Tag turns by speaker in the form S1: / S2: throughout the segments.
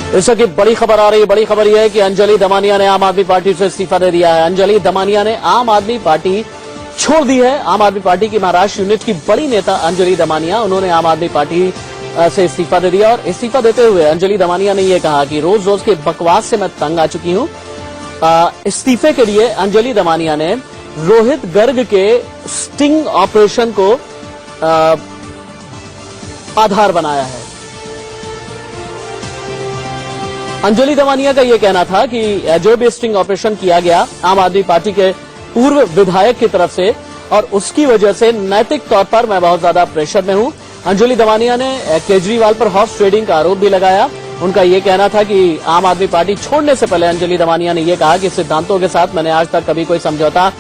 S1: इस वक्त बड़ी खबर आ रही है। बड़ी खबर यह है कि अंजलि दमानिया ने आम आदमी पार्टी से इस्तीफा दे दिया है। अंजलि दमानिया ने आम आदमी पार्टी छोड़ दी है। आम आदमी पार्टी की महाराष्ट्र यूनिट की बड़ी नेता अंजलि दमानिया, उन्होंने आम आदमी पार्टी से इस्तीफा दे दिया। और इस्तीफा देते हुए अंजलि दमानिया ने यह कहा कि रोज रोज के बकवास से मैं तंग आ चुकी हूं। इस्तीफे के लिए अंजलि दमानिया ने रोहित गर्ग के स्टिंग ऑपरेशन को आधार बनाया है। अंजलि दमानिया का यह कहना था कि जो भी स्टिंग ऑपरेशन किया गया आम आदमी पार्टी के पूर्व विधायक की तरफ से, और उसकी वजह से नैतिक तौर पर मैं बहुत ज्यादा प्रेशर में हूं। अंजलि दमानिया ने केजरीवाल पर हॉर्स ट्रेडिंग का आरोप भी लगाया। उनका यह कहना था कि आम आदमी पार्टी छोड़ने से पहले अंजलि दमानिया ने यह कहा कि सिद्धांतों के साथ मैंने आज तक कभी कोई समझौता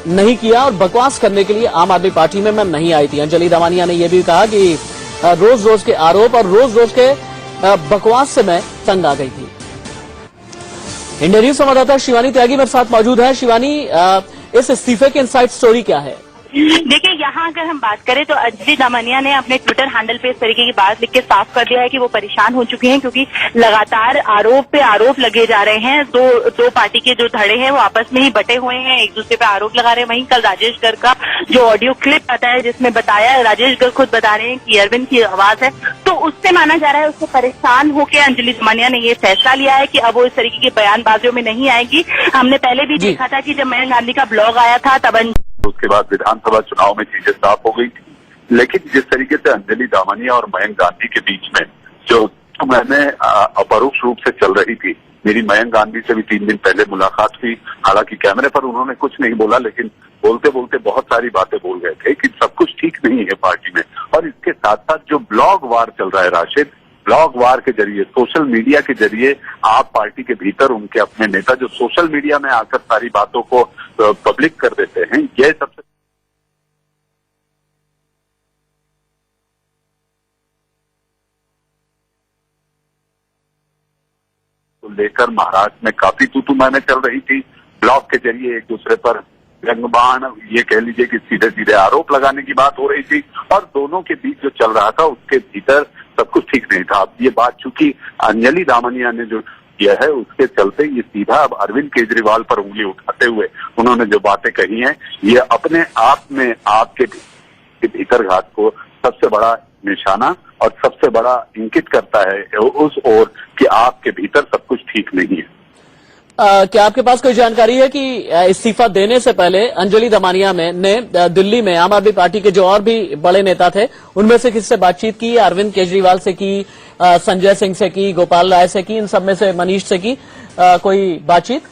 S1: नहीं किया और बकवास करने के लिए आम आदमी पार्टी में मैं नहीं आई थी। अंजलि दमानिया ने यह भी कहा कि रोज रोज के आरोप और रोज रोज के बकवास से मैं तंग आ गई थी। इंडिया न्यूज संवाददाता शिवानी त्यागी मेरे साथ मौजूद है। शिवानी, इस इस्तीफे की इनसाइड स्टोरी क्या है?
S2: देखिए, यहाँ अगर हम बात करें तो अंजलि दमानिया ने अपने ट्विटर हैंडल पे इस तरीके की बात लिख के साफ कर दिया है कि वो परेशान हो चुकी हैं, क्योंकि लगातार आरोप पे आरोप लगे जा रहे हैं। दो पार्टी के जो धड़े हैं वो आपस में ही बटे हुए हैं, एक दूसरे पे आरोप लगा रहे हैं। वहीं कल राजेश गर्ग का जो ऑडियो क्लिप आता है जिसमें बताया, राजेश गर्ग खुद बता रहे हैं कि अरविंद की आवाज है, तो उससे माना जा रहा है उससे परेशान होकर अंजलि दमानिया ने ये फैसला लिया है कि अब वो इस तरीके की बयानबाजियों में नहीं आएगी। हमने पहले भी देखा था कि जब मयंक गांधी का ब्लॉग आया था तब
S3: उसके बाद विधानसभा चुनाव में चीजें साफ हो गई थी। लेकिन जिस तरीके से अंजलि दमानिया और मयंक गांधी के बीच में जो मैंने अपरोक्ष रूप से चल रही थी, मेरी मयंक गांधी से भी 3 दिन पहले मुलाकात हुई। हालांकि कैमरे पर उन्होंने कुछ नहीं बोला, लेकिन बोलते बोलते बहुत सारी बातें बोल गए थे कि सब कुछ ठीक नहीं है पार्टी में। और इसके साथ साथ जो ब्लॉग वार चल रहा है राशिद, ब्लॉग वार के जरिए, सोशल मीडिया के जरिए आप पार्टी के भीतर उनके अपने नेता जो सोशल मीडिया में आकर सारी बातों को पब्लिक कर देते हैं, यह सबसे लेकर महाराष्ट्र में काफी तूतू मैंने चल रही थी। ब्लॉग के जरिए एक दूसरे पर रंगबाण, ये कह लीजिए कि सीधे सीधे आरोप लगाने की बात हो रही थी, और दोनों के बीच जो चल रहा था उसके भीतर सब कुछ ठीक नहीं था। अब ये बात चूंकि अंजलि दमानिया ने जो किया है उसके चलते ये सीधा अब अरविंद केजरीवाल पर उंगली उठाते हुए उन्होंने जो बातें कही हैं, ये अपने आप में आपके भीतर घात को सबसे बड़ा निशाना और सबसे बड़ा इंगित करता है उस ओर कि आपके भीतर सब कुछ ठीक नहीं है।
S1: क्या आपके पास कोई जानकारी है कि इस्तीफा देने से पहले अंजलि दमानिया ने दिल्ली में आम आदमी पार्टी के जो और भी बड़े नेता थे उनमें से किससे बातचीत की? अरविंद केजरीवाल से की, संजय सिंह से की, गोपाल राय से की, इन सब में से मनीष से की कोई बातचीत?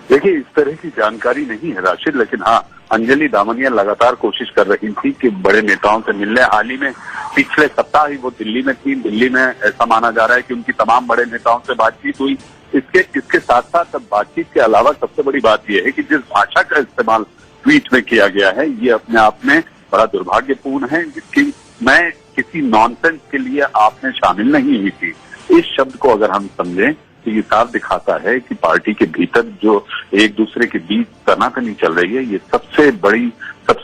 S3: देखिए, इस तरह की जानकारी नहीं है राशिद, लेकिन हाँ, अंजलि दमानिया लगातार कोशिश कर रही थी कि बड़े नेताओं से मिलने। हाल ही में पिछले सप्ताह ही वो दिल्ली में थी। दिल्ली में ऐसा माना जा रहा है कि उनकी तमाम बड़े नेताओं से बातचीत हुई। इसके साथ साथ अब बातचीत के अलावा सबसे बड़ी बात यह है कि जिस भाषा का इस्तेमाल ट्वीट में किया गया है, ये अपने आप में बड़ा दुर्भाग्यपूर्ण है कि मैं किसी नॉनसेंस के लिए आपने शामिल नहीं हुई थी। इस शब्द को अगर हम समझें तो ये साफ दिखाता है कि पार्टी के भीतर जो एक दूसरे के बीच तनातनी चल रही है, ये सबसे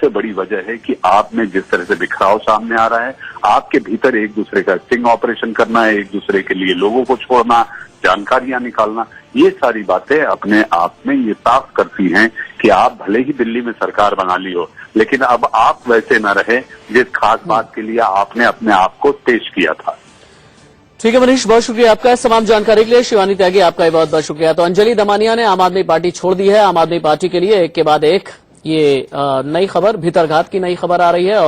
S3: बड़ी वजह है कि आप में जिस तरह से बिखराव सामने आ रहा है, आपके भीतर एक दूसरे का स्टिंग ऑपरेशन करना है, एक दूसरे के लिए लोगों को छोड़ना, जानकारियां निकालना, ये सारी बातें अपने आप में ये साफ करती हैं कि आप भले ही दिल्ली में सरकार बना ली हो, लेकिन अब आप वैसे न रहे जिस खास बात के लिए आपने अपने आप को पेश किया था।
S1: ठीक है मनीष, बहुत शुक्रिया आपका इस तमाम जानकारी के लिए। शिवानी त्यागी, आपका भी बहुत बहुत शुक्रिया। तो अंजलि दमानिया ने आम आदमी पार्टी छोड़ दी है। आम आदमी पार्टी के लिए एक के बाद एक ये नई खबर, भीतरघात की नई खबर आ रही है। और